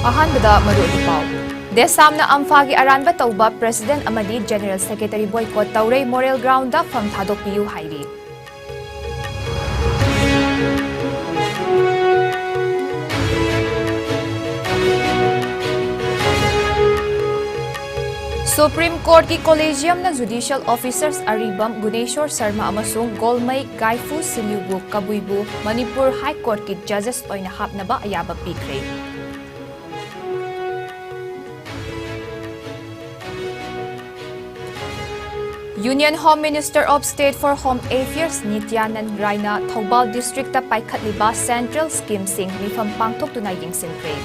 Ahanbada Marupao. Desamna Amphagi Aranba Tauba President Amadi General Secretary boycott Taure Moral Ground from Thadokpiu Hairi. Supreme Court ki Collegium na Judicial Officers Aribam Guneshwar Sharma amasung Golmai Gaifu Silubu Kabuibu Manipur High Court ki judges oina hapnaba ayaba pikre. Union Home Minister of State for Home Affairs Nityanand Raina Thoubal District ta paikhatliba Central Scheme sing mifam pangthok tunay yingsinre.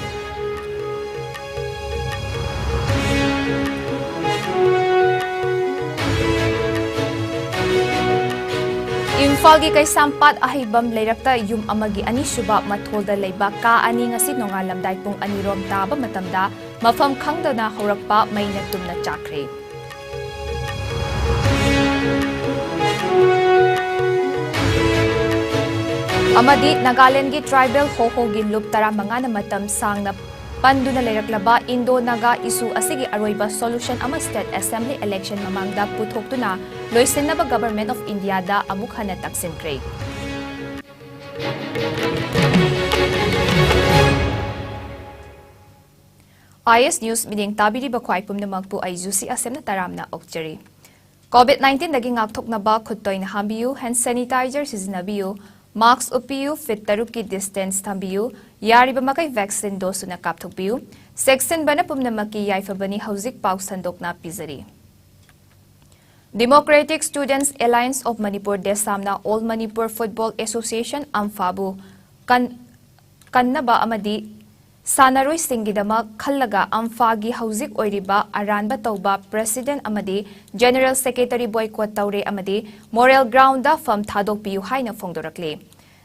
Imphal gi kay sampat ahibam leirakta yum amagi ani suba matholda leiba ka ani ngasi nongalamday pung anirom taba matamda mafam khangdana horakpa maina tumna chakre. Amadi Nagaland gi tribal hoho gi lup tara mangana matam sangna panduna leiraklaba Indo-Naga isu asigi aroiba solution ama state assembly election mamangda puthoktuna loisinaba government of India da amuk hana taksinkrei. IS News meaning tabiri bakwai pumnamakpu ay JUSHY ASEM na taramna okchari. COVID-19 dagi ngakthokna ba khuttoy na hambiyu hand sanitizer sizinabiyu Mask upiyu fit taruki distance thambiyu yariba makai vaccine dose na kapthokpiyu section bana pumnamaki yaifabani hauzik pau sandokna pizari. Democratic Students Alliance of Manipur desamna All Manipur Football Association amfabu kannaba amadi sanaroi singidama khallaga amfagi hauzik oiriba aranba tauba President amadi General Secretary boycott taure amadi moral ground da fam thadokpiu haina fongdorakle.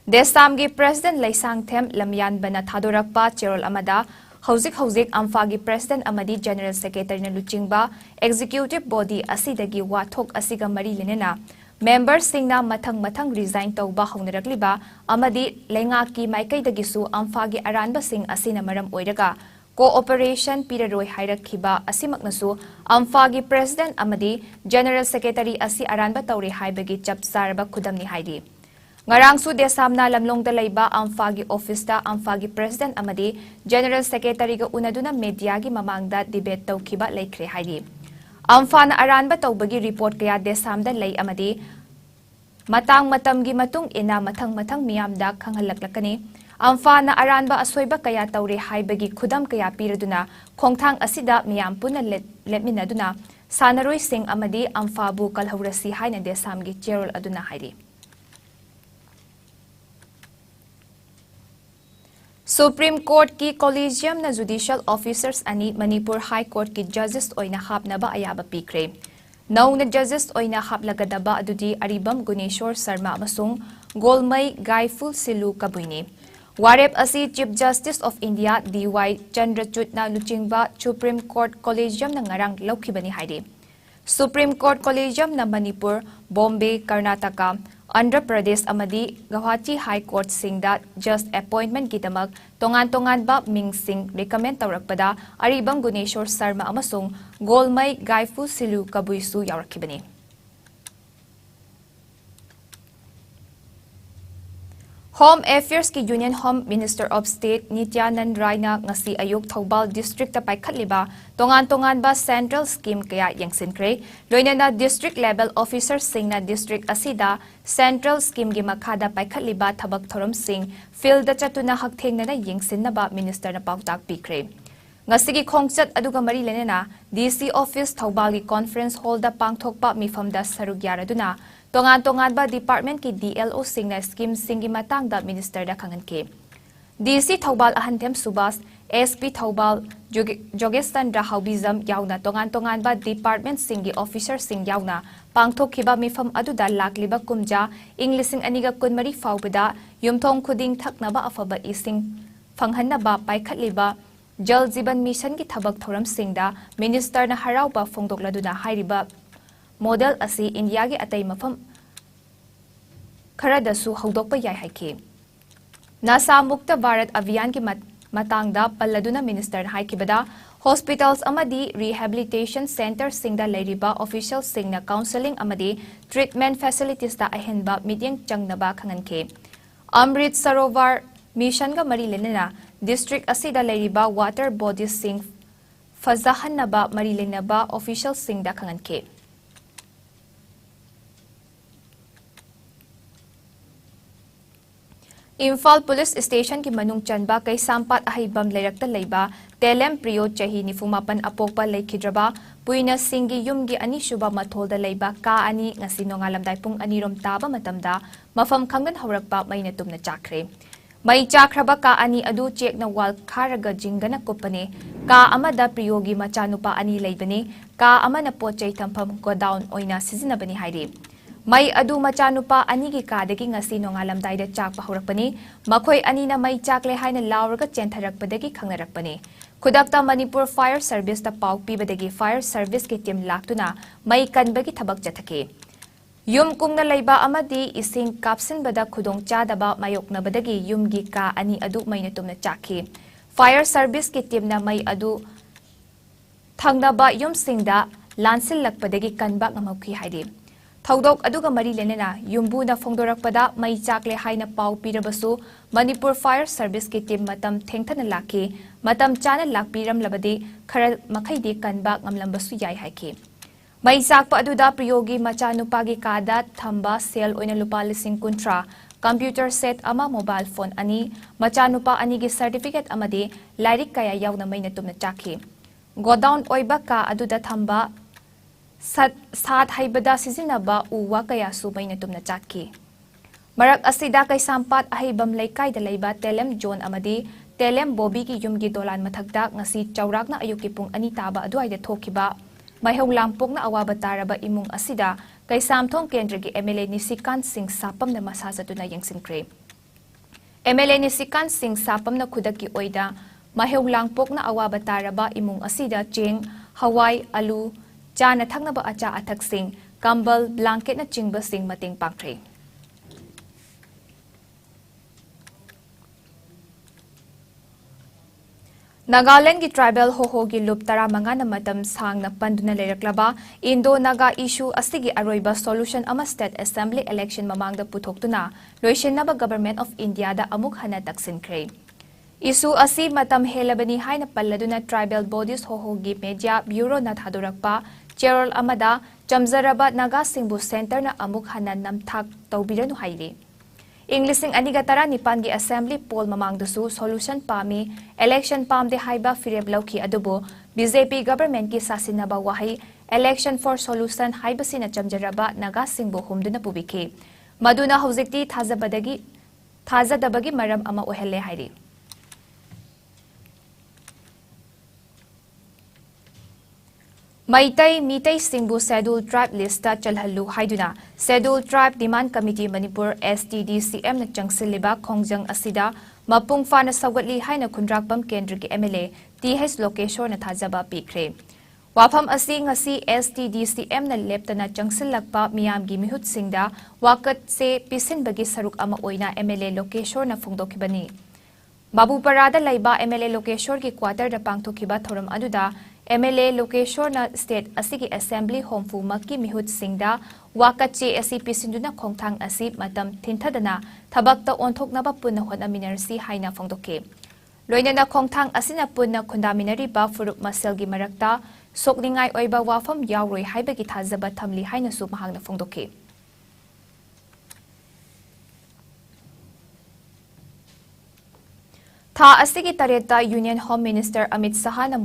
Desamgi President Laisang Them lamyan bana thadorakpa cherol amada hauzik amfagi President amadi General Secretary na luchingba executive body asidagi wathok asiga mari lenena members singna mathang resign tauba hongnarakliba amadi lengaki maikaidagisu amfagi aranba sing asina maram oiraga cooperation piraroi hairakhiba asimaknasu amfagi President amadi General Secretary asi aranba tauri haibagi chapsarba khudamni haidi. Ngarangsu desamna lamlongda laiba amfagi office da amfagi President amadi General Secretary ga unaduna media gi mamangda debate tawkhiba laikre haidi. Amfana aranba tawbagi report kaya desamda lay amadi matang matamgi matung ina mathang miyamda khanghalak-lakani amfana aranba asoiba kaya tawre haibagi khudam kaya piraduna khongthang asida miyam puna letminaduna sanaroi sing amadi amfabu kalhaurasi haina desamgi cherol aduna hairi. Supreme Court ki Collegium na Judicial Officers ani Manipur High Court ki judges oina hapnaba ayaba pikre. Naung na judges oina haplagadaba adudi Aribam Guneshwar Sharma amasung Golmai Gaifu Silu Kabuini. Warep asi Chief Justice of India D.Y. Chandrachud na luchingba Supreme Court Collegium na ngarang laukibani haidi. Supreme Court Collegium na Manipur, Bombay, Karnataka, Andhra Pradesh amadi Guwahati High Court singda just appointment gitamag tongan ba ming sing recommend tawrakpada Aribam Guneshwar Sharma amasung Golmai Gaifu Silu Kabuisu yawrakibani. Home Affairs ki Union Home Minister of State Nityanand Raina ngasi ayuk Thoubal District ta paikhatliba tongan ba Central Scheme kaya yangsinkre loina na district level officers sing na district asida Central Scheme gi makhada paikhatliba thabak thorom sing field da chatuna hakthengna na yingsinna ba minister na pautak pikre. Ngasigi khongchat aduga mari lenena DC office Thoubal gi conference hall da pangthokpa mifamda sarugyaraduna tongan ba department ki DLO sing na scheme singi matang da minister da khanganke. DC Thoubal Ahantem Subas, SP Thoubal Jogestan Rahaubizam yauna tongan ba department singi officer sing yauna pangthokhiba mifam aduda lakliba kumja inglising aniga kunmari faubada yumthong khuding thaknaba afaba ising phanghanaba paikhatliba Jal Jiban Mission ki thabak thoram singda minister na harauba fongdokladuna hairiba model asi India gi atai mafam kharadasu hodokpa yai haike. NASA Mukta Bharat Abhiyan ki matangda palladuna minister haikibada hospitals amadi rehabilitation centers singda leiriba officials singna counseling amadi treatment facilities da ahenba midyang changnaba khanganke Amrit Sarovar mission ga mari lenana district asida leiriba water bodies sing fazahannaba mari lenaba officials singda khanganke Imphal Police Station ki manung chanba kay sampat ahibam leirakta leiba telem priyo chahi nifumapan apokpa leikhidraba puina singi yumgi ani shuba matholda leiba ka ani ngasi nongalamdai pung anirom taba matamda mafam khangdan haurakpa maina tumna chakre mai chakraba ka ani adu chek na wal kharaga jingana kopane ka amada priyogi machanupa ani leibani ka amana pochai thampham godown oina sizinabani hairi Mai adu machanupa ani gi kadagi ngasi nongalamdai da chak pahurakpani makhoi ani na mai chakle haina lauraga chentharakpadagi khangnarakpani khudakta Manipur Fire Service da pau pibadagi Fire Service ki team laktuna mai kanbagi thabak chathake yum kumna leiba amadi ising kapsin bada khudong chadaba mayokna badagi yum gi ka ani adu maina tumna chakhi Fire Service ki team na mai adu thangnaba yum singda lansil lakpadagi kanba ngamokhi haidi Thaudok aduga mari lenena yumbu na phongdorakpada mai chakle haina pau pirabasu Manipur Fire Service ki team matam thengthana lakhi matam chana lakpiram labadi khara makhaidi kanba ngamlambasu yai haiki mai chakpa aduda priyogi machanupa gi kada thamba sel oina lupa lising kuntra computer set ama mobile phone ani machanupa ani gi certificate amadi lairik kaya yauna maina tumna chakhi godown oiba ka aduda thamba Sat haibada sizinaba uwa kaya sumaina tumna chatki. Marak asida kay sampat ahibam laikay da layba telem John amadi telem Bobby ki yumgi dolan mathagda ngasi chawrak na ayuki pung anitaba adu ay da thokiba. May lampok na awaba taraba imung asida kay samthong kendra gi MLA ni Sikan Singh sapam na masasatu na yang sinkre. MLA ni Sikan Singh sapam na kudaki oida may lampok na awaba taraba imung asida ching Hawai alu Chana thagnaba acha athak sing kambal blanket na chingba sing mating pangthre Nagaland ki tribal hoho gi lup tara manga na matam sang na panduna leiraklaba Indo Naga issue asigi aroiba solution ama state assembly election mamang da puthokuna loishin naba government of India da amuk hana taksin kre Isu asi matam helabani haina palladuna tribal bodies hoho gi media bureau na thadorakpa Cheryl Amada Chamzaraba Naga Singbu Center na amuk hanan namthak taubiranu hairi. Englising anigatara nipangi assembly poll mamangdusu solution pami election pamde haiba fireb lauki adubo BJP government ki sasinaba wahi election for solution haiba sina Chamzaraba Naga Singbu humduna pubiki. Maduna hauzikti thazadabagi maram ama ohelle hairi. Maitai Mitai Singbu Scheduled Tribe Lista Chalhallu Haiduna Scheduled Tribe Demand Committee Manipur STDCM na Changsiliba Khongjang Asida Mapung Fana Sawatli Haina Kundrakpam Kendra ki MLA TH Lokeshwar na thajaba pikre Wafam asi ngasi STDCM na lepta na Changsilakpa miyam gi mihut singda wakat se pisin bagi saruk ama oina MLA Lokeshwar na phongdokibani Babuparada laiba MLA Lokeshwar ki quarter da pangthokiba thoram aduda MLA Lokeshwar na state asigi assembly homfu makki mihut singda wakache asi pisinduna khongthang asi matam thinthadana thabakta onthoknaba punna honaminarsi haina phongdoke loinana khongthang asina punna khundaminari ba furup maselgi marakta sokningai oiba wafam yawroi haibagi thazaba thamli haina su mahangna phongdoke Tha asigi tareta Union Home Minister Amit Saha na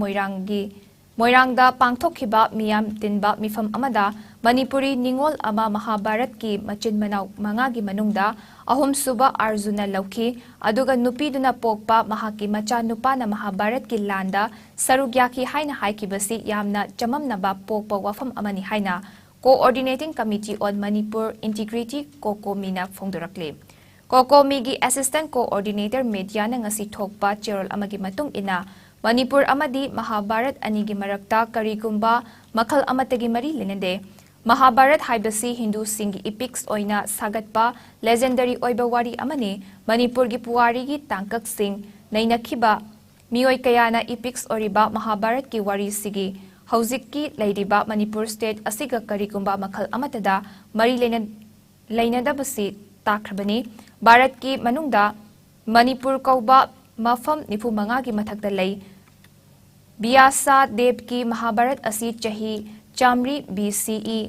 Moirangda pangthokhiba miyam tinba mifam amada Manipuri ningol ama Mahabharat ki machin manaw mga gi manungda ahum suba Arjuna lauki aduga nupiduna pokpa mahaki macha nupa na Mahabharat ki landa sarugyaki haina haikibasi yamna chamamna ba pokpa wafam amani haina Coordinating Committee on Manipur Integrity Kokomi na phongdorakle Kokomi gi Assistant Coordinator Media na ngasi thokpa Cheryl amagi matung ina Manipur amadi Mahabharat anigi marakta karigumba makhal amatagi mari linende Mahabharat haibasi Hindu singi epics oina sagatpa legendary oiba wari amane Manipur gi puwari gi tangkak sing nainakhiba Miyoi kayana epics oriba Mahabharat ki wari sigi hauzikki leiriba Manipur state asiga karigumba makhal amatada mari leinadabasi takrabani Bharat ki manungda Manipur kauba mafam nifu manga ki mathakda lei Vyasa Dev ki Mahabharat asi chahi Chamri BCE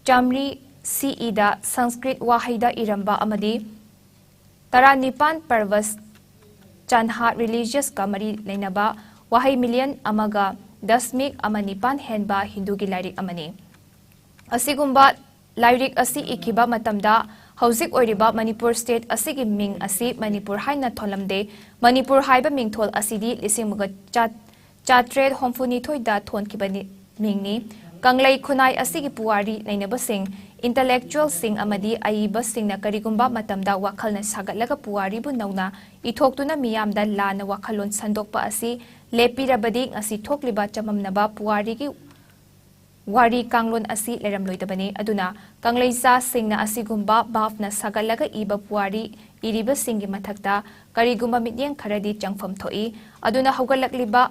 Chamri CE da Sanskrit wahida iramba amadi Taranipan Parvas Chanha religious kamari leinaba wahai million amaga dasmik amanipan henba Hindu gi lairik amani asigumba lairik asi ikiba matamda hauzik oiriba Manipur state asigi ming asi Manipur haina tholamde Manipur haiba mingthol asidi lisimga chatred homfuni thoida thon kibani mingni Kanglai khunai asigi puwari nainabasing intellectual sing amadi aiba singna karigumba matamda wakhalna sagatlaga puwari bu nauna ithoktuna miyamda lana wakhalon sandokpa asi lepirabadi ngasi thokliba chamamnaba puwari gi wari kanglon asi leramloidabani aduna kanglaisa singna asigumba bafna sagatlaga iba puwari iriba singi mathakta karigumba mityeng kharadi changfam thoi aduna hogalakliba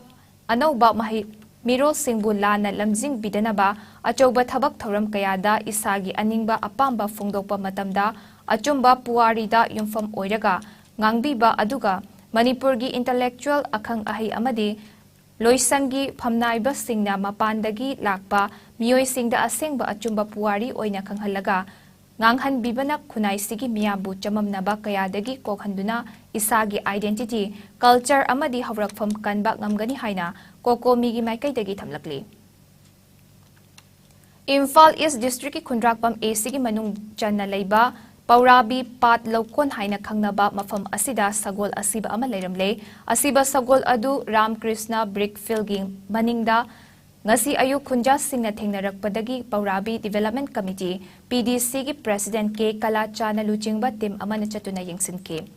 anauba mahi Mirol Singbu Lana Lamjing Bidanaba, Achoba Tabak Thoram Kayada, Isagi Aningba Apamba Fungdopa Matamda, Achumba Puarida Yumfam Oiraga, Ngangbiba Aduga, Manipurgi Intellectual Akang Ahi Amadi, Loisangi Pamnaiba Singna Mapandagi Lakpa, Miyoi Singda Asingba Achumba Puari Oina Kanghalaga, Nganghan Bibana Kunai Sigi Miyabu Chamamnaba Kayadagi Kokhanduna, Isagi Identity, Culture Amadi Havrak Fam Kanbak Ngamgani Haina, Koko Migi Maikai Dagi Tamlakli. Imphal East District ki Khundrakpam AC ki Manung Channa Leiba, Paurabi Pat Lokon Haina Kangnaba Mafam Asida Sagol Asiba Ama Leiramle, Asiba Sagol Adu Ram Krishna Brickfield gi Maningda, Ngasi Ayu Kunja Singna Thengnarakpadagi Paurabi Development Committee, PDC ki President K Kalachana Luchingba Tim Amana Chatuna Yengsinke.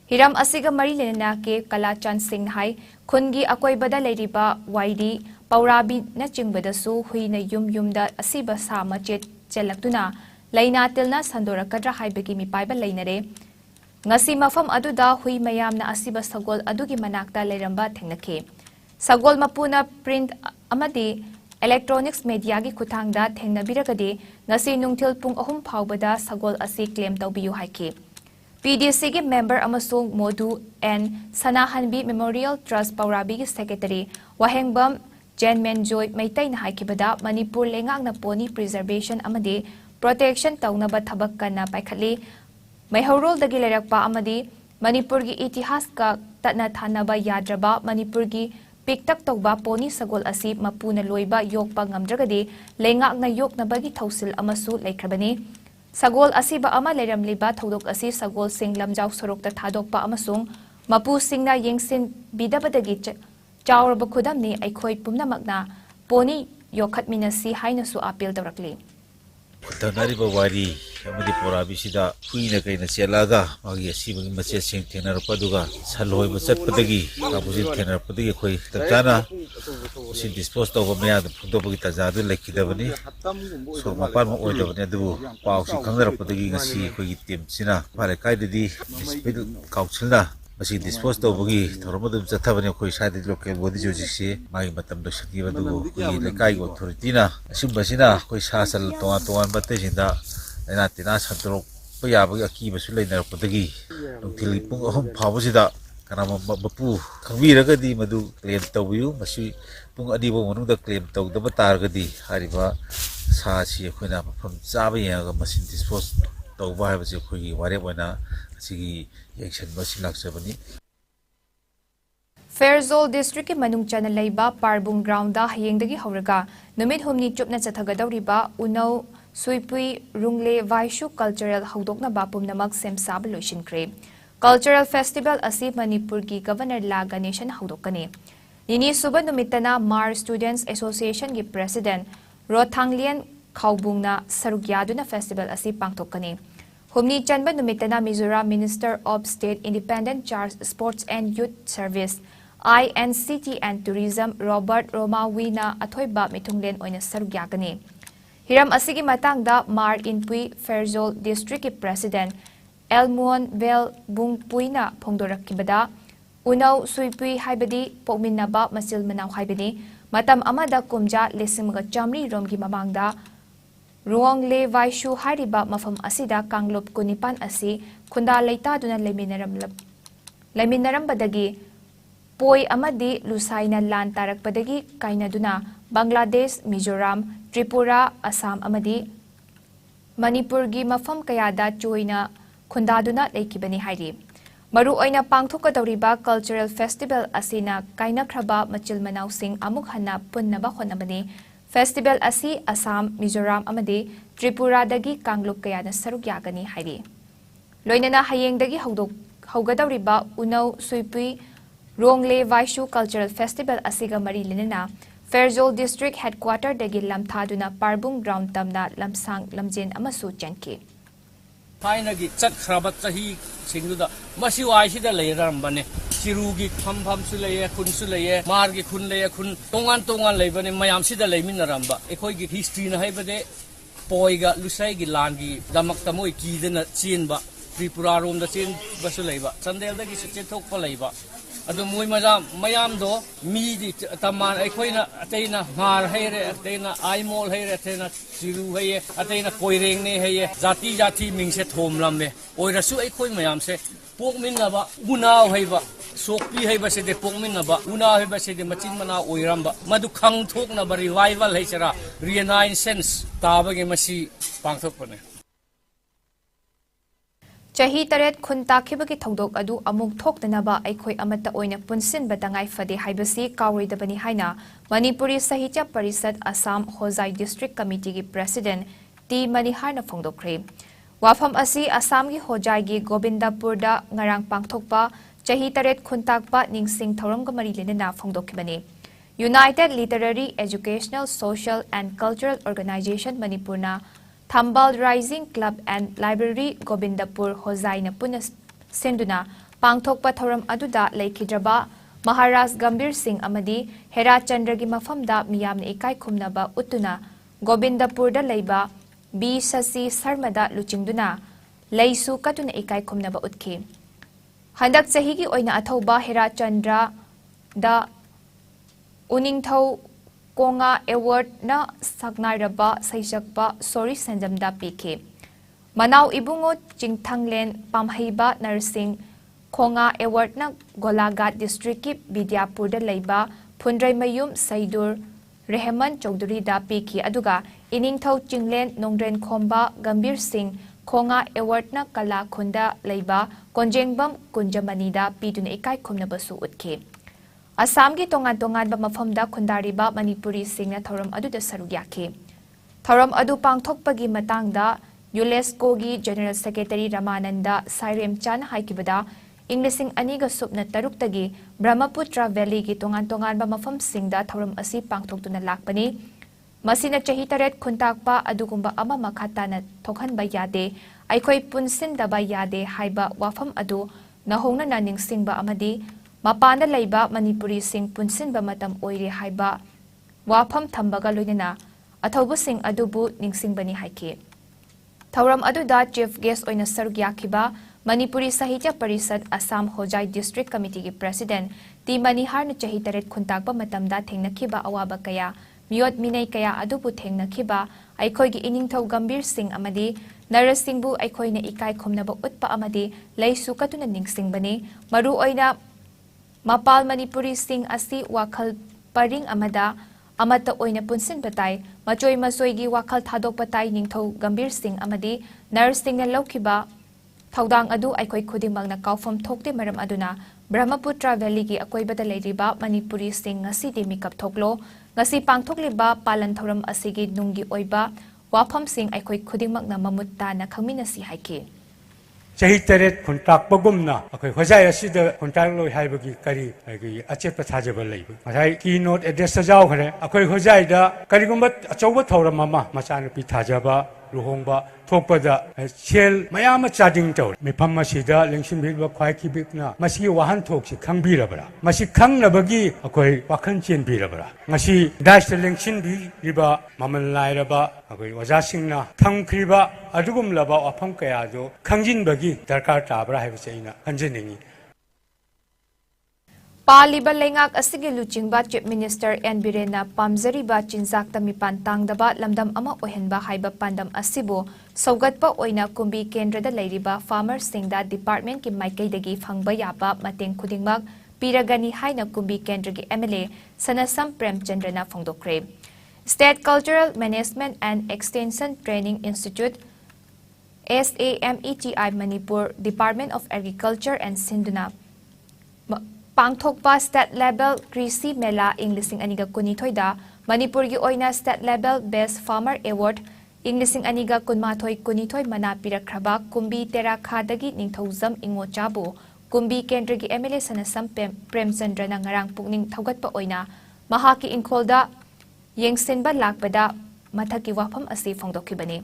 Hiram asiga mari lenana ke Kalachan Singh hai khungi akoibada leiriba waidi Paurabi na chingbadasu huina yumda asiba sa machet chelaktuna laina tilna sandorakadra haibagi mipaiba leinare ngasi mafam aduda hui mayamna asiba sagol adugi manakta leiramba thengnake sagol mapuna print amadi electronics media gi kuthangda thengnabiragade ngasi nungthil pung ahum phawbada sagol asi claim tawbiyu haike PDC ki member amasung Modu and Sanahanbi Memorial Trust Paurabi ki secretary Wahengbam Jen Menjoy Maitai na haikibada Manipur lengak na pony preservation amadi protection taunaba thabak kana paikhatli Maihorol dagi lerakpa amadi Manipur gi itihas ka tatna thanaba yadraba Manipur gi piktak tawba pony sagol asi mapuna loiba yokpa ngamdragadi lengak na yok na bagi thausil amasu laikhrabani Sagol asiba ama leramliba thodok asi sagol sing lamjaw sorokta thadokpa amasung mapu singna yengsin bidabadagi chawraba khudamni aikhoi pumnamakna poni yokhatminasi hainasu appeal tawrakli Tanariba wari amadi Paurabi sida huina kaina chelaga magi asibagi mache sing thenarpaduga salhoi bachatpadagi kabuji thenarpadagi khoi tabjana si dispose tawba maya da phudobagi tajadu lekidabani so mapan mo oidabani adu paw si khangarappadagi ngasi khoi team sina pare kaidadi dispute councilna Masih dispose tawbagi thoramadu chathabani khoi side local body jojisi mai matam do sakiba du khoi lekai authority na simbasina khoi sasal toan batte jinda ena tina santorok payabagi akiba su leinar padagi nungthili pung ahum phawasida kanama bapu khangwiragadi madu claim tawbiu masi pung adibo manungda claim tawdaba targadi hariba sa si khoina mafam chaba yaga machine dispose tawba habase khoi ware wana sigi action basi laksabani Fairzol District ki Manung Chana Leiba Parbung Ground da hayengdagi hauraga numit humni chupna chathagadawriba Unau Suipui Rungle Vaishu Cultural Haudokna Bapum Namak Semsab Loishinkre Cultural Festival asi Manipur ki Governor La Ganeshan Haudokane Nini suba numitana Mar Students Association ki President Rothanglian Khaubungna Sarugyaduna Festival asi pangtokane Humni Chanba numitana Mizoram Minister of State Independent Charge Sports and Youth Service INCT and Tourism Robert Romawina Athoiba Mitunglen oina sarugyakani Hiram asigi matangda Mar Inpui Fairzol District President Elmuon Vel Bungpuina Phongdorakibada Unau suipui haibadi pokminnaba masil manau haibani matam amada kumja lesimga chamri romgi mamangda ruang le vaishu hariba mafam asida kanglop kunipan asi khunda leita duna leminaram poi amadi lusaina lan tarakpadagi kainaduna Bangladesh, Mizoram, Tripura, Assam amadi Manipurgi mafam kayada choina khundaduna leikibani hairi. Maru oina pangthokadawriba cultural festival asina kainakraba machil manau sing amuk hana punnaba honabani. Festival asi Assam, Mizoram amadi Tripura dagi kanglop kayana saruk yagani hairi. Loinana hayengdagi haugadawriba unau suipui Rongle Vaishu Cultural Festival asiga mari linena Fairjol District Headquarter dagi lamthaduna Parbung Ground tamna lamsang lamjen amasu chanki. Finally, chat khrabat sahi singduda masiwai sida leirambane chirugi pham sulaye khun sulaye margi khun leye khun tongan leibane mayam sida leiminaramba ekhoi gi history na haibade poiga lusai gi langi damak tamoi ki dena chinba Tripura rom da chin basulaiba chandel da gi chen thok pa leiba adu moi mayam do mi di taman ekhoi na ateina mar haire ateina aimol haire ateina chiru haye ateina koireng ne haye jati mingse thomlam me oirasu ekhoi mayam se pokminaba unau haiba sokpi haiba se de pokminaba unau haiba se de machin mana oiramba madu khang thokna ba revival haisara renaissance tabage masi pangthokpane Chahi taret khuntakibagi thongdok adu amuk thoktanaba aikhoi amata oina punsin batangai fade haibasi kawridabani haina Manipuri Sahitya Parisad Assam Hozai District Committee gi President T Manihar na phongdokre wafam asi Assam gi Hozai gi Gobindapur da ngarang pangthokpa chahi taret khuntakpa ningsing thoramga mari lenena phongdokhibani United Literary Educational Social and Cultural Organization Manipurna Thambal Rising Club and Library Gobindapur Hozaina Punas Senduna Pangthokpa Thoram Aduda Laikhidraba Maharaj Gambir Singh Amadi Hera Chandragi Mafamda Miyamna Ikai Khumnaba Utuna Gobindapurda Leiba B Sasi Sarmada Luchingduna Leisu Katuna Ikai Khumnaba Utki Handak Sahigi Oina Athoba Hera Chandra da Uningthau Konga Award na Saknairaba Saisakpa Sori Sanjamda PK Manau Ibungo Chingthanglen Pamhaiba Nursing Konga Award na Golagat District ki Bidyapurda Leiba Phundrai Mayum Saidur Rehman Chaudhuri da PK aduga Iningthau Chinglen Nongren Khomba Gambir Singh Konga Award na Kala Khunda Leiba Konjengbam Kunjamani da Piduna Ikai Khumnabasu Utke Assam gi tongan ba mafamda khundariba Manipuri singna thoram adu da sarugyaki thoram adu pangthokpagi matangda UNESCO gi General Secretary Ramananda Sairem Chan haikibada Inglising aniga subna taruk tagi Brahmaputra Valley gi tongan ba mafam singda thoram asi pangthoktuna lakpani masina chahi taret khuntakpa adugumba ama makhata na thokhan ba yade aikhoi punsin da ba yade haiba wafam adu nahongna na ningsingba amadi Mapanda Laiba Manipuri Sing Punsin Bamatam Oire Haiba Wapam Tambaga Lunina Athobu Sing Adubu Ningsing Bani Haike Thauram Aduda Chief Guest Oina Sarugyakiba Manipuri Sahitya Parisad Assam Hozai District Committee gi President T Manihar na chahi taret khuntakba matamda thengnakiba awaba kaya miyot minay kaya adubu thengnakiba aikhoi gi iningthau Gambir Singh amadi Narasingbu aikhoi na ikai khumnaba utpa amadi leisu katuna ningsing bani maru oina Mapal Manipuri Singh asi wakhal paring amada amata oina punsin batai machoi masoigi wakhal thadok batai ningthau Gambir Singh amadi nursing na lokhiba thaudang adu aikhoi khudimangna kaufam thokte maram aduna Brahmaputra Valley gi akoibada leiriba Manipuri Singh ngasi de mikap thoklo ngasi pangthokliba palan thoram asigi nungi oiba wafam Singh aikhoi khudimangna mamutta na khangminasi haike Chahi taret khuntak pagumna akhoi hojai asida khuntak loi haibagi kari agi achepa thajaba leiba masai keynote address jaw khare akhoi hojai da karigumba achauba thoram mama machana pi thajaba luhongba thokpada sel mayama chading taw mifam masida lengsim bilba khwai kibikna masi wahan thoksi khangbirabara masi khangnabagi akhoi wakhan chen birabara ngasi dash lengsin bi riba mamal lairaba akhoi wajasingna thangkhriba adugum laba afam kaya do khangjin bagi darkar tabra haibse ina hanjeningi Chahi taret khuntak pagumna akhoi hojai asida khuntak loi haibagi kari agi achepa thajaba leiba masai keynote address jaw khare akhoi hojai da karigumba achauba thoram mama machana pi thajaba luhongba thokpada sel mayama chading taw mifam masida lengsim bilba khwai kibikna masi wahan thoksi khangbirabara masi khangnabagi akhoi wakhan chen birabara ngasi dash lengsin bi riba mamal lairaba akhoi wajasingna thangkhriba adugum laba afam kaya do khangjin bagi Paliba lengak asigi luchingba Chief Minister N. Birena pamzariba chinzak tamipan tangdaba lamdam ama ohenba haiba pandam asibo saugatpa oina kumbi kendrada leiriba farmers singda department ki maikaidagi phangba yaba mateng khudingmak piragani haina kumbi kendragi MLA Sanasam Premchandrana phongdokre. State Cultural Management and Extension Training Institute ASEM Manipur Department of Agriculture and Sinduna Pangthokpa State Level Krisi Mela Inglising Aniga Kunithoida Manipurgi Oina State Level Best Farmer Award Inglising Aniga Kunmathoi Kunithoi Mana Pirakraba Kumbi Terakhadagi Ningthauzam Ingochabu Kumbi Kendragi MLA Sanasam Premchandrana ngarang pukning thaugatpa oina mahaki ingkholda yengsenba lakbada mathaki wafam asi phongdokhibani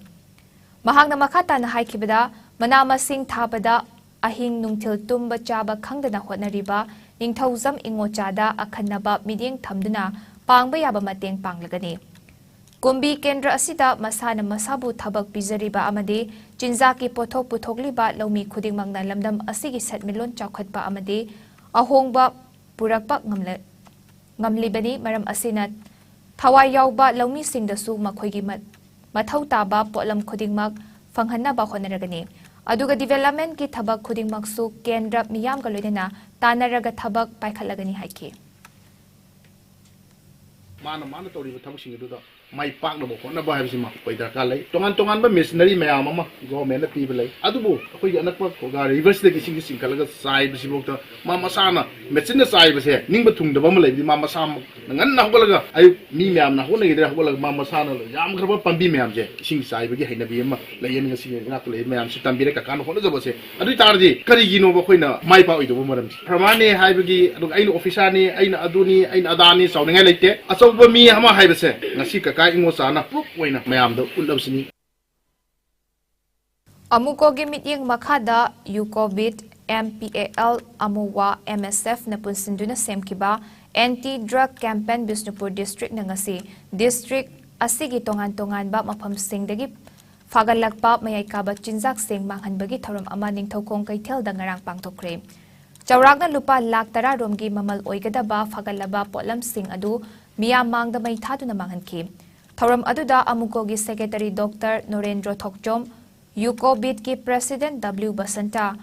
mahakna makhata na haikibada mana masing thabada ahing nungthil tumba chaba khangdana hotnariba ningthauzam ingochada akhanaba miding thamduna pangba yaba mateng panglagani kumbi kendra asida masana masabu thabak pizariba amade chinzaki pothok puthogliba lomi khudingmangna lamdam asigi setmilon chawkhatpa amade ahongba purakpa ngamlibani maram asina thawai yawba lomi singdasu makhoigi mathau taba potlam khudingmak phanghanna ba honaragani aduga development ki thabak khudingmak su kendra miyam galoidena tanaraga thabak paikhalagani haiki mana tori thabak singiduda mai pak no ko na ba habisima koi darkar lai tongan ba missionary mayam ama government na pibe lai adubu koi anak pa ko ga reverse de sing sing kalaga sai bisi bok ta ma masana machine na sai base ning ba thung da ba ma lai ma masam ngan na holaga ay mi mayam na hona gidra holaga ma masana lo yam khaba pambi mayam je sing sai ba gi haina bi ma lai yen sing na ko lai mayam sitam bi re ka kan hona jabo se adu tarji kari gi no ba koi na mai pa oido maram pramane hai ba gi adu aina officer ni aina aduni aina adani sawngai laite aso ba mi ama hai base ngasi ka Amukogi mityeng makhada UCOVID MPAL Amuwa MSF na punsinduna semkiba anti-drug campaign Bisnupur district na ngasi district asigi tongan ba maphamsingdagi fagalakpa mayaykabat chinzak sing manghanbagi thoram ama ningthokong kaithel da ngarang pangthokre chawrakna lupa lakh tara romgi mamal oigadaba fagalaba potlam sing adu miyam mangda mai thaduna manghanki Thoram aduda Amukogi Secretary Dr. Norendra Thokchom, UCOVID ki President W. Basanta,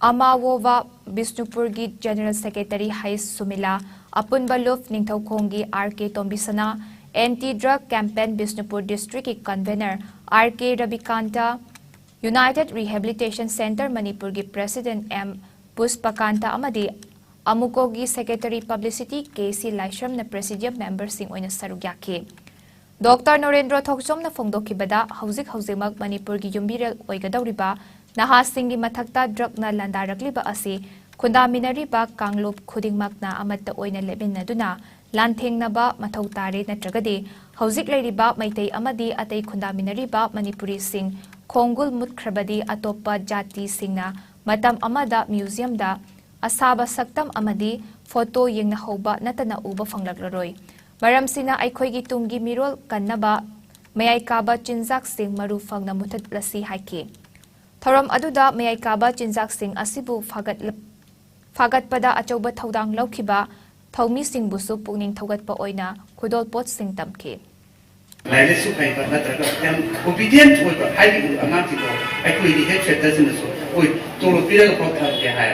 Amawova Bisnupurgi General Secretary Hais Sumila, Apun Baluf Ningthaukhonggi R.K. Tombisana, Anti-Drug Campaign Bisnupur District ki Convener R.K. Rabikanta, United Rehabilitation Center Manipurgi President M. Puspakanta Amadi, Amukogi Secretary Publicity K.C. Laishram na Presidium Member Sing Oina Sarugyaki. Dr. Norendra Thokchom na phongdokhibada hauzik Manipurgi yumbirel oigadawriba nahasinggi mathakta drug na landarakliba asi khundaminariba kanglop khudingmakna amatta oina lebinnaduna lanthengnaba mathau tare natragade hauzik leiriba maitei amadi atei khundaminariba Manipuri sing khongul mutkrabadi atoppa jati singna matam amada museum da asaba saktam amadi photo yengna hoba natana uba phanglakloroi Maram sina aikhoigi tunggi mirol kannaba mayai kaba chinzak sing maru phangna muthat lasi haiki thoram aduda mayai kaba chinzak sing asibu fagat pada achauba thodang laukhiba thomi sing busu pungning thogatpa oina khudol pot sing tamki Laila su kai ba natraga yan obedient hoy ba haibi amati ko aikoi ri head set dazina so oi tolo piraga protha ke hai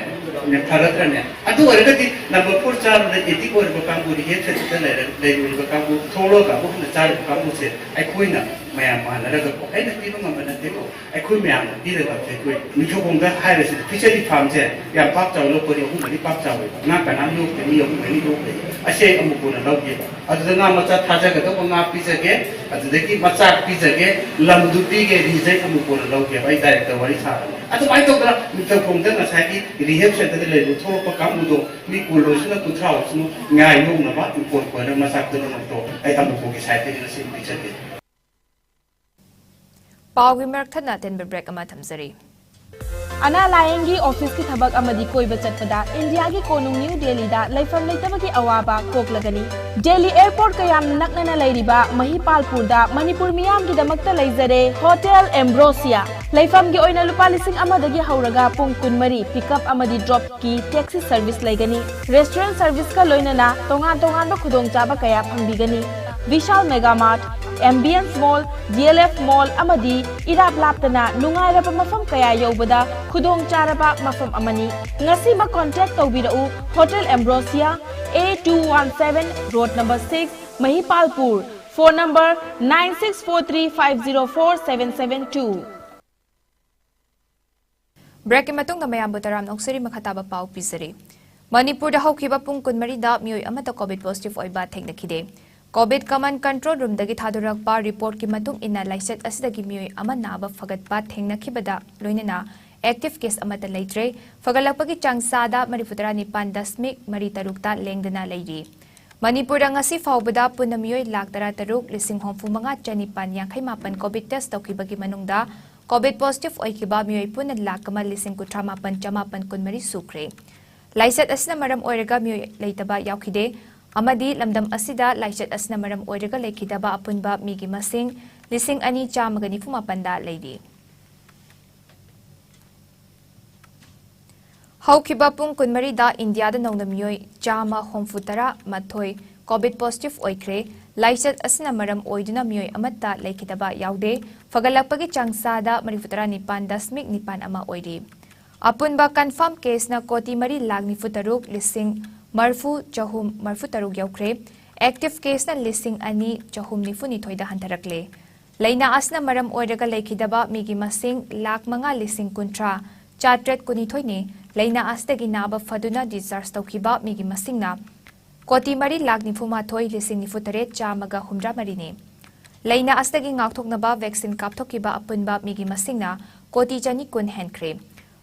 ne tharatra ne adu waragati number 4 char na eti ko ba kambu ri head set da le ba kambu tholo ka bo na char ba kambu se aikoi na mayam ma na raga ko ai na ti ba ma na te ko aikoi mayam na ti ra te ko ni jo bong da hai re se fishery farm je ya pak chaw lo ko ri hu ni pak chaw na ka nam yo ke ni yo ni yo ase amu ko na law ge adu na ma cha thaja ga to nga pi se ke adudaki macha pizage lamdupi ge reject amu ko law ge bai director wari sa adu bai to bra mitau khong da na sa ki rehab center de le tho pa kam do mi ko lo sna ku thao snu ngai no na ba ku ko na macha to na to ai amu ko ge sa te na sim pi chate Pawgi Merk Thana ten break ama thamzari अना लायंगी office की थबक अमदी कोइबा चटपदा India की कोनुंग new Delhi दा लाइफम लेतबगी अवाबा कोकलगनी Delhi airport कयाम नकनना लैरिबा Mahipalpur दा मणिपुर मियाम की दमकता लैजरे hotel Ambrosia लाइफम की ओइना लुपा लिसिंग अमदगी हौरगा पुंग कुनमरी पिकअप अमदी ड्रॉप की टैक्सी सर्विस लैगनी रेस्टोरेंट सर्विस का लोइनना तोंगान तोंगान खुदोंग चाबा कया फंगबिगनी Vishal Mega Mart Ambience Mall DLF mall अमदी इराप लापतना नुंगाइरबा मफम कया यौबदा खुदोंग चारबा मफम अमनी ngasi ma contact tawbirau Hotel Ambrosia A217 Road number 6 Mahipalpur phone number 9643504772 Break matung na mayam butaram noksiri makhataba pau pisari Manipur da hawkiba pung kunmari da miyoy amata COVID positive oiba thengnakhide COVID command control room dagi thadurakpa report ki matung ina laiset asidagi miyoy ama naba fagatpa thengnakhibada loinana active case amata leitre fagalakpagi changsada marifutara nipan dasmik mari tarukta lengdana leiri Manipur ngasi faubada punna miyoy lak tara taruk lising homfu manga chanipan yangkai mapan COVID test tawkibagi manungda COVID positive oikiba miyoy punna lakama lising kutra mapan chamapan kunmari sukre laiset asina maram oiraga miyoy leitaba yaukide amadi lamdam asida laiset asna maram oiraga lekidaba apunba migi masing lising ani chamagani fumapanda leidi haukiba pung kunmari da India da nongna miyoy chama homfutara mathoi COVID positive oikre laiset asna maram oiduna miyoy amatta lekidaba yaude fagalakpagi changsada marifutara nipan dasmik nipan ama oiri apunba confirm case na koti mari lagni futaruk lising marfu chahum marfu taruk yaukre active case na lising ani chahum nifu ni thoida hantarakle laina asna maram oiraga lekidaba migi masing lak manga lising kuntra chatret kuni thoine laina astagi naba faduna discharge tawkiba migi masingna koti mari lak nifu ma thoi lising nifu tare chamaga humra marine laina astagi ngakthoknaba vaccine kapthokiba apunba migi masingna koti chani kun henkre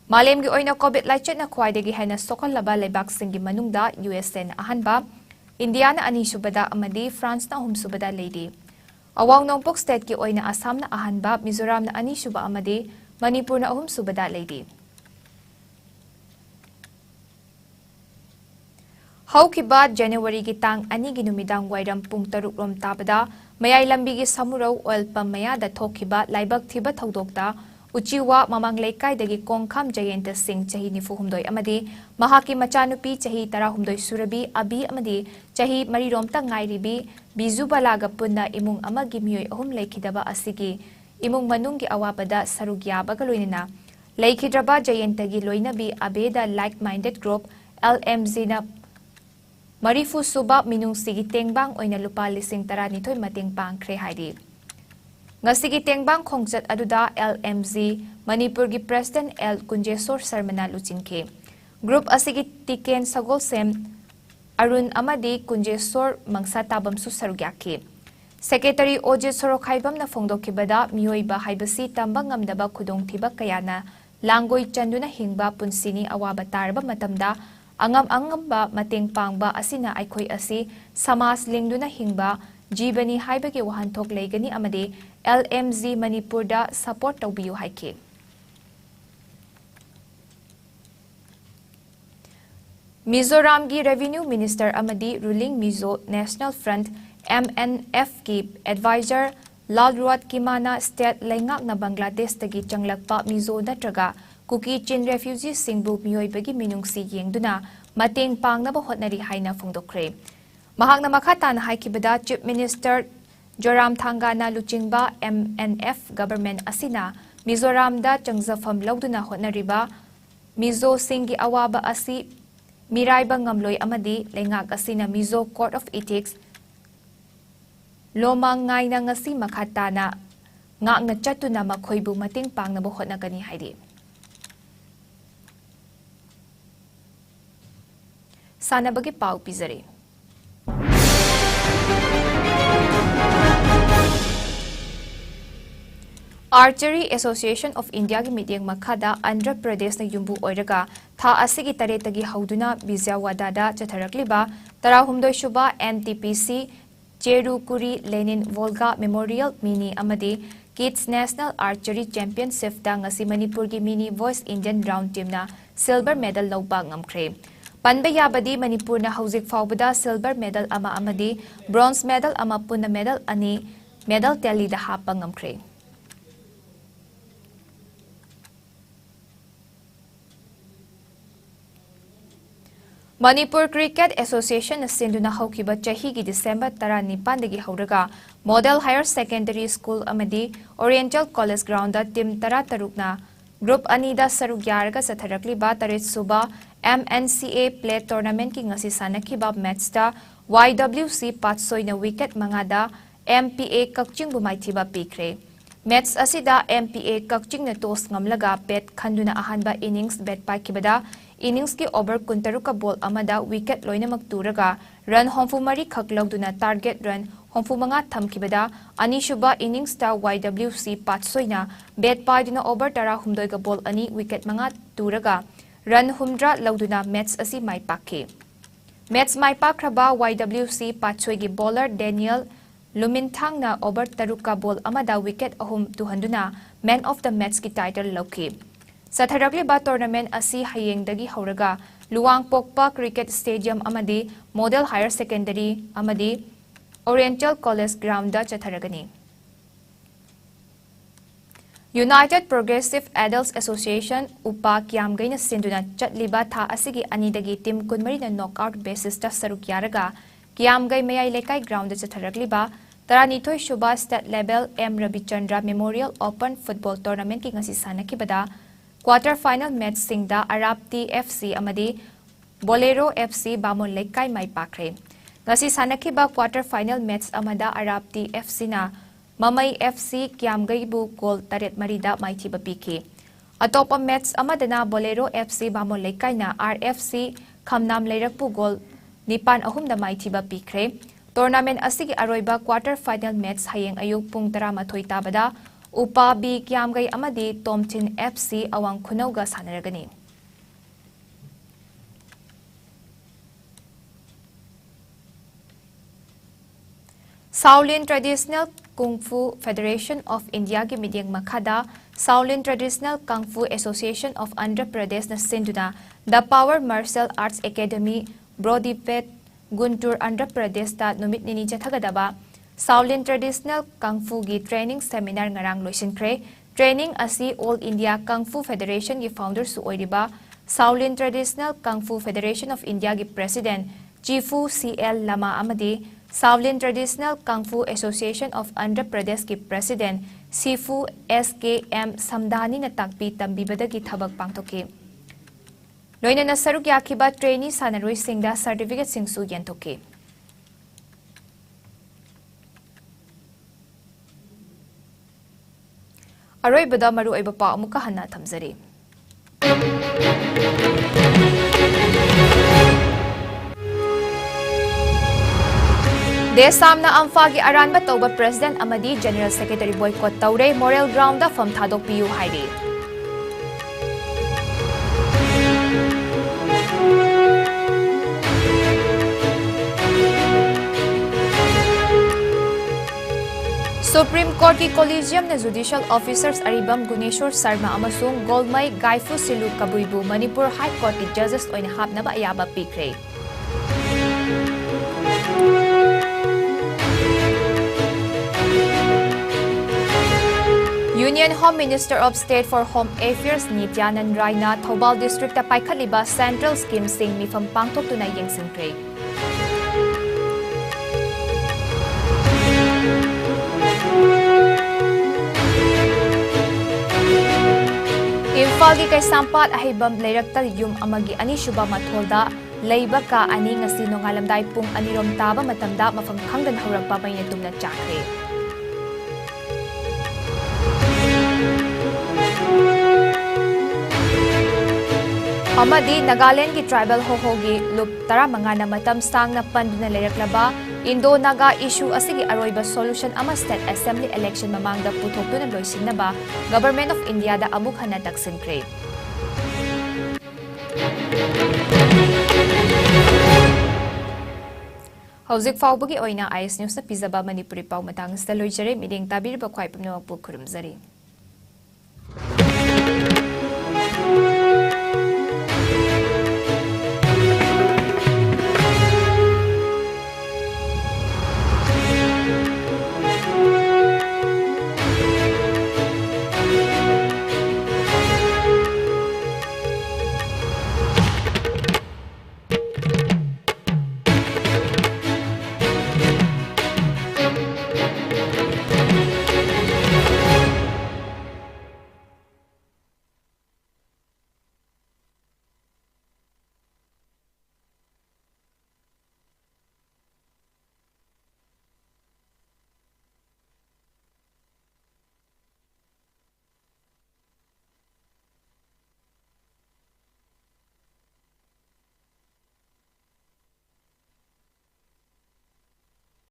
Malem gi oina COVID laichet na khwaidagi hena sokol laba lebak singi manungda USA na ahanba India na ani subada amadi France na subada lady Awang nongpok state ki oina Assam na ahanba Mizoram na ani suba amadi Manipur na subada lady Haukiba January gi tang ani gi numidang wairam pung taruk rom tabada mayai lambi gi samurau oil pump maya da thokiba laibak thiba thodokta Uchiwa mamang laikai dagi kongkham Jayanta Singh chahi nifu humdoi amadi mahaki machanupi chahi tara humdoi surabi abi amadi chahi mari romta ngairibi bizu balaga punna imung amagi miyoy ahum laikidaba asigi imung manungi awapada sarugyaba galoinina laikidraba Jayanta gi loinabi abeda like-minded group LMZ na marifu suba minung sigi tengbang oina lupa lising tara nitoy mating pangkre haidi Ngasigi tengbang khongjat aduda LMZ Manipur gi President L Kunjesor Sarmana luchinke Group asigi Tiken Sagol Sem Arun amadi Kunjesor mangsa tabam su sarugyake Secretary Oje Sorokhaibam na phongdokibada miyoiba haibasi tambang ngamdaba khudongthiba kayana langoi chanduna hingba punsini awaba tarba matamda angam-angamba mateng pangba asina aikhoi asi samas lingduna hingba Jibani haibagi wahanthok leigani amade LMZ Manipur da support tawbiyu haike Mizoram gi Revenue Minister amadi ruling Mizo National Front MNF ki advisor Lalruat Kimana State Laingak na Bangladesh tagi changlakpa Mizo natraga Kuki Chin refugee singbu miyoybagi minungsi yengduna mateng pangnaba hotnari haina phongdokre Mahakna makhatana haikibada Chief Minister Joram Thangana Luchingba MNF government asina Mizoram da changjafam lawduna hotnariba Mizo Singhi awaba asi miraiba ngamloi amadi lengak asina Mizo Court of Ethics lomang ngai na ngasi makhatana ngakna chatuna makhoibu mating pangnabo hotnagani haidi Sanabagi pau pizare Archery Association of India ki meeting makhada Andhra Pradesh na yumbu oiraga tha asigi taretagi hauduna Vijayawada da chatharakliba tarahumdoi shuba NTPC Cherukuri Lenin Volga Memorial Mini amadi Kids National Archery Championship da ngasi Manipur gi Mini Voice Indian Round Team na silver medal lawba ngamkhre. Panba yabadi Manipur na hauzik faubada silver medal ama amadi bronze medal ama punna medal ani medal tally da hapa ngamkhre. Manipur Cricket Association na sinduna haukiba chahi gi December 19 dagi hauraga Model Higher Secondary School amadi Oriental College Ground da team 13 na Group Anida saruk yarga satharakli ba tarit suba MNCA Play Tournament ki ngasi sanakiba match da YWC Patsoi na wicket mangada MPA Kakching bumaithiba pikre. Match asida MPA Kakching na toss ngamlaga bet khanduna ahanba innings bet paikibada innings ki over kuntaruka ball amada wicket loina magturaga run homfu mari khaklogduna target run homfu manga thamkibada anishuba innings ta YWC Patsoina bet paiduna over tara humdoi ka ball ani wicket manga turaga run humdra logduna match asi mai pakhe match mai pakraba YWC Patsoi gi bowler Daniel Luminthang na over taruka ball amada wicket ahum tuhanduna man of the match ki title lokhi Satharakli ba tournament asi hayeng dagi hauraga Luang Pokpa Cricket Stadium amadi Model Higher Secondary amadi Oriental College Ground da chatharagani. United Progressive Adults Association UPA Kiamgai na sinduna chatliba tha asigi ani dagi team kunmari na knockout basis ta saruk yaraga Kiamgai Mayai Lekai Ground da chatharagli ba Taranitoy Shuba State Level M Ravichandra Memorial Open Football Tournament ki ngasi sanakibada Quarter final match singda Arapti FC amadi Bolero FC Bamon Lekai mai pakre. Ngasi sanakiba quarter final match amada Arapti FC na Mamay FC Kiamgai bu goal taret marida mai thiba piki. Atopa match amada na Bolero FC Bamon Lekai na RFC Khamnam Leirakpu goal nipan ahum da mai thiba pikre. Tournament asigi aroiba quarter final match hayeng ayuk pung 12 tabada UPA B Kiamgai amadi Tomtin FC awang khunauga sanaragani. Shaolin Traditional Kung Fu Federation of India gi midyang makhada Shaolin Traditional Kung Fu Association of Andhra Pradesh na sinduna The Power Martial Arts Academy Brodipet Guntur Andhra Pradesh ta numit nini chathagadaba Shaolin Traditional Kung Fu gi training seminar ngarang loisinkre training asi All India Kung Fu Federation gi founder su oiriba Shaolin Traditional Kung Fu Federation of India gi president Chifu CL Lama amadi Shaolin Traditional Kung Fu Association of Andhra Pradesh ki president Sifu SKM Samdani na takpi tambibada gi thabak pangthoki loina na saruk yakiba trainee sanaroi singda certificate singsu yentoki Aroibada maru aiba pa amuka hanna thamjari. Desamna amfagi aranba tauba President amadi General Secretary boycott taure moral ground da fam thadok piu hairi. Supreme Court ki Collegium na Judicial Officers Aribam Guneshwar Sarma amasung Golmay Gaifu Silu Kabuibu Manipur High Court ki judges oina hapnaba ayaba pikre. Union Home Minister of State for Home Affairs Nityanan Rai na Thobal District ta paikhaliba Central Scheme sing mifam pangthok tunay yengsingkre. Imphal gi kay sampat ahibam leiraktal yum amagi ani shuba matholda leiba ka ani ngasi nongalamdai pung anirom taba matamda mafam khangdan haurakpa bayna tumna chakre. Amadi Nagaland ki tribal hohogi lup tara mga na matam sang na panduna leiraklaba Indo-Naga issue asigi aroiba solution ama state assembly election mamangda puthok na loisin na ba Government of India da amuk hana taksin kre. Hauzik faubagi oina IS News na pizaba Manipuri pau matang sta loijare mideng tabir ba khwai pamno pu khurum jari.